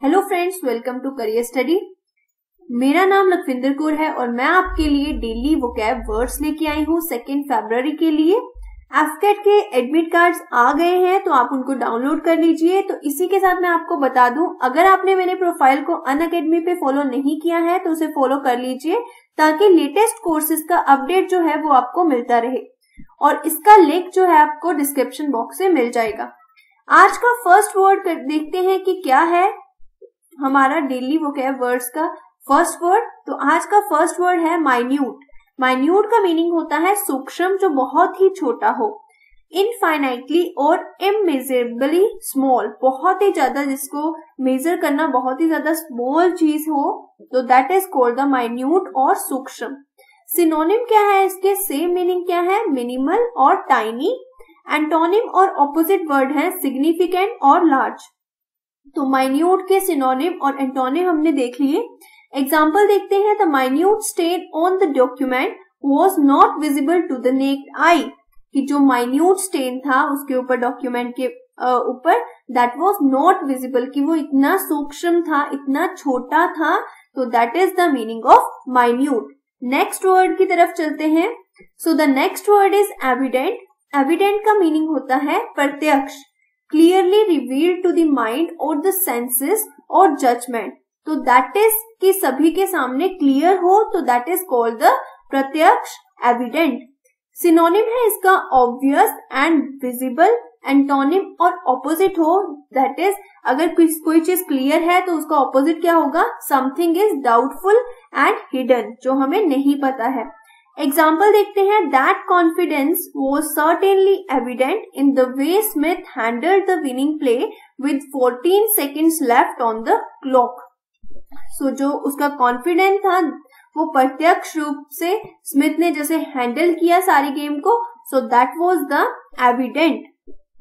Hello friends, welcome to career study. मेरा नाम लखविंदर कौर है और मैं आपके लिए डेली वोकैब वर्ड्स लेके आई हूँ 2 फरवरी के लिए। एफकेट के एडमिट कार्ड्स आ गए हैं तो आप उनको डाउनलोड कर लीजिए। तो इसी के साथ मैं आपको बता दूं, अगर आपने मेरे प्रोफाइल को अनअकैडमी पे फॉलो नहीं किया है तो उसे फॉलो कर लीजिए ताकि लेटेस्ट कोर्सेज का अपडेट जो है वो आपको मिलता रहे, और इसका लिंक जो है आपको डिस्क्रिप्शन बॉक्स में मिल जाएगा। आज का फर्स्ट वर्ड देखते हैं कि क्या है हमारा डेली वोकैब वर्ड्स का फर्स्ट वर्ड। तो आज का फर्स्ट वर्ड है माइन्यूट। माइन्यूट का मीनिंग होता है सूक्ष्म, जो बहुत ही छोटा हो। इनफाइनाइटली और इमेजरेबली स्मॉल, बहुत ही ज्यादा, जिसको मेजर करना बहुत ही ज्यादा स्मॉल चीज हो तो that is called the minute और सूक्ष्म। सिनोनिम क्या है इसके, सेम मीनिंग क्या है, मिनिमल और टाइनी। एंटोनिम और ऑपोजिट वर्ड है सिग्निफिकेंट और लार्ज। तो माइन्यूट के सिनोनिम और एंटोनिम हमने देख लिए। एग्जाम्पल देखते हैं। The minute stain on the document was not visible to the naked eye, कि जो माइन्यूट स्टेन था उसके ऊपर, डॉक्यूमेंट के ऊपर, दैट वॉज नॉट विजिबल, कि वो इतना सूक्ष्म था, इतना छोटा था। तो that is the meaning of minute. Next word की तरफ चलते हैं। So the next word is evident. Evident का मीनिंग होता है प्रत्यक्ष, clearly revealed to the mind और द सेंसेस और जजमेंट। तो दैट इज कि सभी के सामने क्लियर हो, तो दैट इज कॉल्ड द प्रत्यक्ष, एविडेंट। सिनोनिम है इसका ऑब्वियस एंड विजिबल। एंटोनिम और ऑपोजिट हो, दैट इज अगर कोई चीज क्लियर है तो उसका ऑपोजिट क्या होगा, something is doubtful and hidden, जो हमें नहीं पता है। एग्जाम्पल देखते हैं। That confidence was certainly evident in the way Smith handled the winning play with 14 seconds left on the clock. So जो उसका कॉन्फिडेंस था वो प्रत्यक्ष रूप से स्मिथ ने जैसे हैंडल किया सारी गेम को, so that was the evident.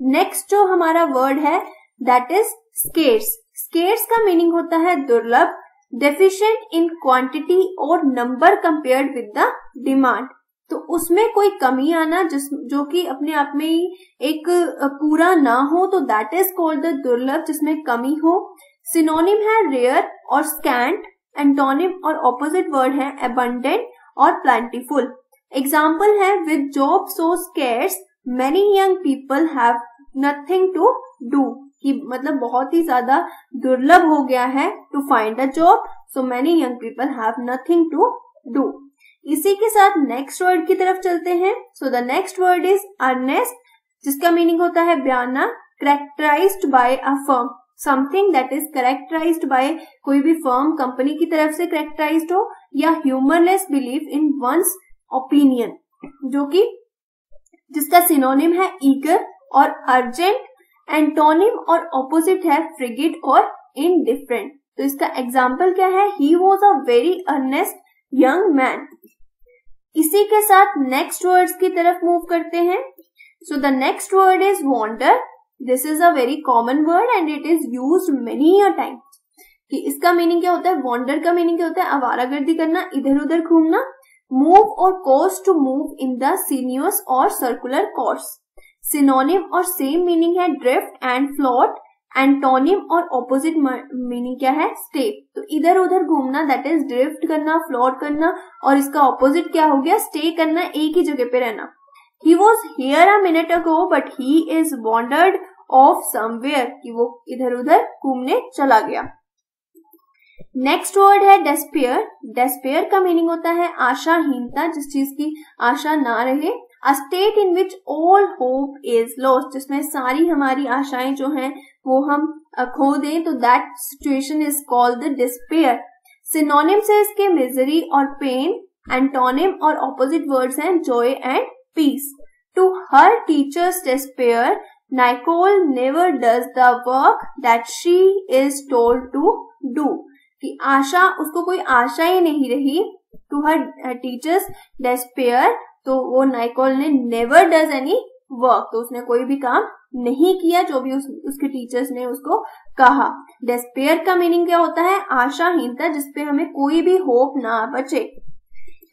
Next जो हमारा वर्ड है दैट इज स्केर्स। स्केर्स का मीनिंग होता है दुर्लभ, डेफिशिएंट इन क्वांटिटी और number compared with the demand. तो उसमें कोई कमी आना जो कि अपने आप में ही एक पूरा ना हो, तो दैट इज कॉल्ड द दुर्लभ, जिसमें कमी हो। सिनोनिम है रेयर और स्कैंट। एंटोनिम और ऑपोजिट वर्ड है अबंडेंट और प्लेंटीफुल। एग्जाम्पल है with job so scarce many young people have nothing to do, कि मतलब बहुत ही ज्यादा दुर्लभ हो गया है to find a job, so many young people have nothing to do. इसी के साथ नेक्स्ट वर्ड की तरफ चलते हैं। So the next word is earnest, जिसका मीनिंग होता है बयाना। Characterised by a firm, something that is characterised by कोई भी फर्म, कंपनी की तरफ से कैरेक्टराइज्ड हो, या ह्यूमरलेस बिलीफ इन वंस ओपिनियन, जो कि जिसका सिनोनिम है ईगर और अर्जेंट। एंटोनिम और ऑपोजिट है फ्रिगिड और इनडिफरेंट। तो इसका एग्जाम्पल क्या है, he was a very earnest young man. इसी के साथ नेक्स्ट वर्ड्स की तरफ मूव करते हैं। So the next word is wonder. This is a very common word and it is used many a time. कि इसका मीनिंग क्या होता है, वॉन्डर का मीनिंग क्या होता है, आवारागर्दी करना, इधर उधर घूमना। मूव और course, to move in the sinuous और सर्कुलर कोर्स। सिनोनिम और सेम मीनिंग है ड्रिफ्ट एंड फ्लोट। एंटोनिम और ऑपोजिट मीनिंग क्या है, स्टे। तो इधर उधर घूमना दैट इज ड्रिफ्ट करना, फ्लोट करना, और इसका ऑपोजिट क्या हो गया, स्टे करना, एक ही जगह पे रहना। He was here a minute ago but he is wandered off somewhere, कि वो इधर उधर घूमने चला गया। नेक्स्ट वर्ड है डेस्पेयर। डेस्पेयर का मीनिंग होता है आशाहीनता, जिस चीज की आशा ना रहे। A state in which all hope is lost, जिसमें सारी हमारी आशाएं जो हैं वो हम खो दें, तो that situation is called the despair. Synonym से इसके मिजरी और पेन। एंटोनिम और ऑपोजिट वर्ड्स हैं Joy and peace. To her teacher's despair, Nicole never does the work that she is told to do. कि आशा, उसको कोई आशा ही नहीं रही। To her teacher's despair, तो वो नाइकोल ने never does any work, तो उसने कोई भी काम नहीं किया जो भी उसके टीचर्स ने उसको कहा। Despair का मीनिंग क्या होता है, आशाहीनता, जिसपे हमें कोई भी होप ना बचे।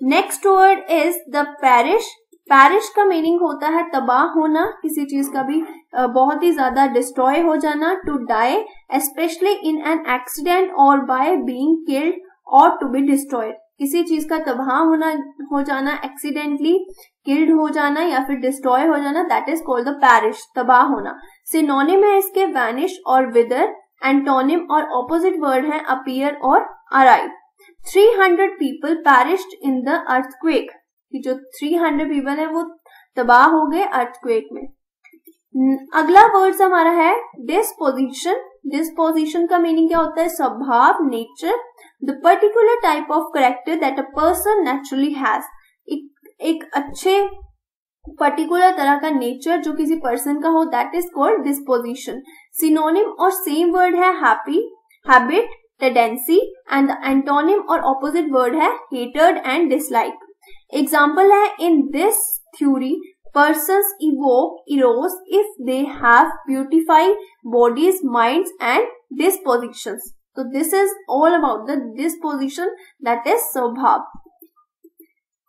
Next word is the parish. Parish का मीनिंग होता है तबाह होना, किसी चीज का भी बहुत ही ज्यादा डिस्ट्रॉय हो जाना. To die specially in an accident और बाय बीइंग किल्ड और टू बी डिस्ट्रॉयड. किसी चीज का तबाह हो जाना, एक्सीडेंटली किल्ड हो जाना या फिर डिस्ट्रॉय हो जाना, that is called the perish, तबाह होना. सिनोनिम है इसके वैनिश और विदर. एंटोनिम और ऑपोजिट वर्ड है अपीयर और arrive. 300 people perished in the earthquake. जो 300 पीपल है वो तबाह हो गए अर्थक्वेक में. अगला वर्ड हमारा है डिस्पोजिशन. डिस्पोजिशन का मीनिंग क्या होता है? स्वभाव, nature, the particular type of character that a person naturally has. एक अच्छे पर्टिकुलर तरह का नेचर जो किसी पर्सन का हो, that is called disposition. Synonym और सेम वर्ड है happy, habit, tendency and the antonym और ऑपोजिट वर्ड है हेटेड एंड डिसलाइक. एग्जाम्पल है in this theory persons evoke eros if they have beautified bodies, minds and dispositions. So this is all about the disposition, that is स्वभाव.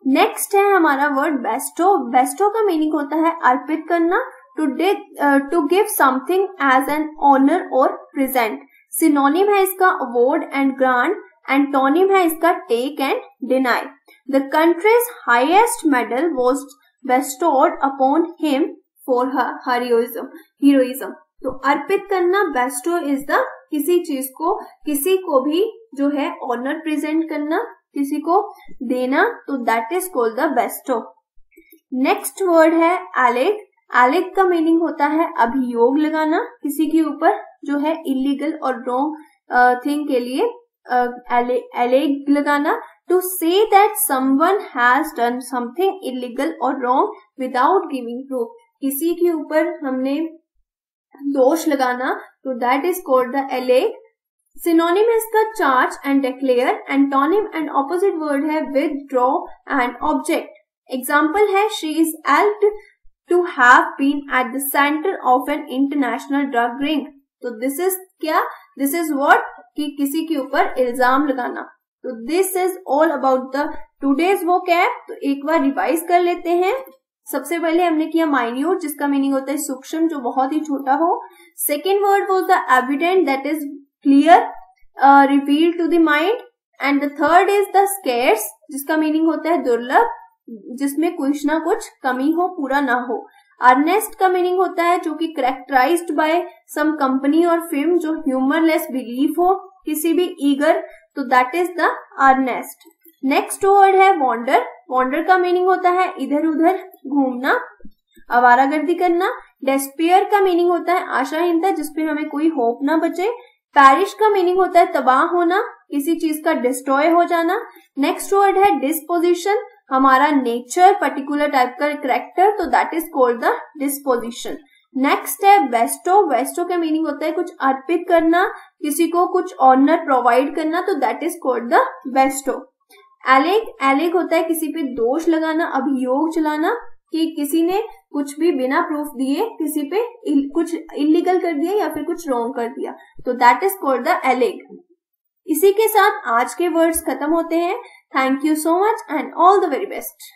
Next है हमारा word bestow. Bestow का meaning होता है अर्पित करना, to give something as an honour और present. Synonym है इसका अवॉर्ड एंड ग्रांट. एंटोनिम है इसका take and deny. The country's highest medal was bestowed upon him for her heroism. तो अर्पित करना, बेस्टो इज द किसी चीज को, किसी को भी जो है ऑनर प्रेजेंट करना, किसी को देना, तो that is called the Bairstow. Next word है एलेग. एलेग का मीनिंग होता है अभियोग लगाना, किसी के ऊपर जो है इलीगल और रॉन्ग थिंग के लिए एलेग लगाना. To say that someone has done something illegal or wrong without giving proof. किसी के ऊपर हमने दोष लगाना, तो that is called the allege. Synonym है इसका charge and declare. Antonym and opposite word है withdraw and object. Example है she is alleged to have been at the center of an international drug ring. तो this is क्या? This is what? कि किसी के ऊपर इल्जाम लगाना. तो this is all about the today's vocab. तो एक बार रिवाइज कर लेते हैं. सबसे पहले हमने किया माइन्यूट, जिसका मीनिंग होता है सूक्ष्म, जो बहुत ही छोटा हो. Second word was the evident, that is clear, reveal to the mind. And the third is the scarce, जिसका मीनिंग होता है दुर्लभ, जिसमें कुछ ना कुछ कमी हो, पूरा ना हो. अर्नेस्ट का मीनिंग होता है जो कि करेक्टराइज्ड बाय सम कंपनी और फिल्म, जो ह्यूमरलेस बिलीफ हो, किसी भी ईगर, तो that is the earnest. Next word है वॉन्डर. वॉन्डर का मीनिंग होता है इधर उधर घूमना, आवारागर्दी करना. डेस्पेयर का मीनिंग होता है आशाहीनता, जिसपे हमें कोई होप ना बचे. पैरिश का मीनिंग होता है तबाह होना, किसी चीज का डिस्ट्रॉय हो जाना. नेक्स्ट वर्ड है डिस्पोजिशन, हमारा नेचर, पर्टिकुलर टाइप का कैरेक्टर, तो that is called the disposition. Next है बेस्टो. बेस्टो का मीनिंग होता है कुछ अर्पित करना, किसी को कुछ ऑनर प्रोवाइड करना, तो that is called the bestow. Allege. Allege होता है किसी पे दोष लगाना, अभियोग चलाना, कि किसी ने कुछ भी बिना प्रूफ दिए किसी पे कुछ इलीगल कर दिया या फिर कुछ रॉन्ग कर दिया, तो दैट इज कॉल्ड द एलेग. इसी के साथ आज के वर्ड्स खत्म होते हैं. Thank you so much and all the very best.